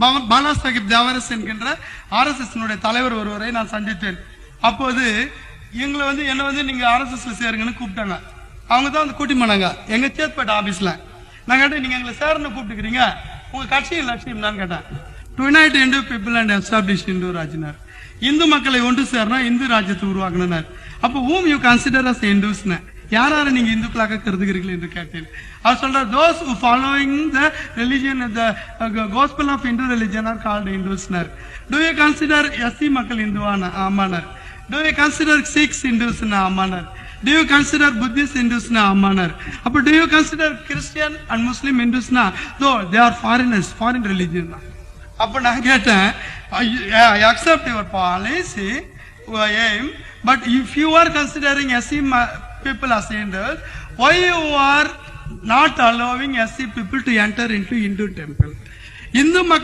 பாலா சாஹிப் தேவரஸ் என்கின்ற RSS தலைவர் ஒருவரை நான் சந்தித்தேன். அப்போது எங்களை என்ன நீங்க RSS சேருங்கன்னு கூப்பிட்டாங்க. அவங்க தான் கூட்டி போனாங்க எங்க சேத்பேட் ஆபீஸ்ல. நான் கேட்டேன், நீங்க எங்களை சேரன்னு கூப்பிட்டுக்கிறீங்க, உங்க கட்சியின் லட்சியம் தான் கேட்டேன். To unite Hindu people and establish Hindu ராஜ்னார். இந்து மக்களை ஒன்று சேரணும், இந்து ராஜ்யத்தை உருவாக்கணும். அப்ப whom you consider as Hindus, யாரார நீங்க இந்துக்களாக கருதுகிறீர்கள் என்று கேட்டேன். அவர் சொல்றார், those who following the religion, the gospel of Hindu religion are called Hindus. Do you consider SC மக்கள் இந்துவான? ஆமானர். Do you consider Sikhs Hindus? ஆமானர். Do you consider Buddhist Hindus? ஆமானர். அப்ப do you consider Christian and Muslim Hindus? Though they are foreigners, foreign religion. அப்ப நான் கேட்டேன், I accept your policy, aim, but if you are considering SC people as Hindus, why you are not allowing SC people to enter into Hindu temple? Hindu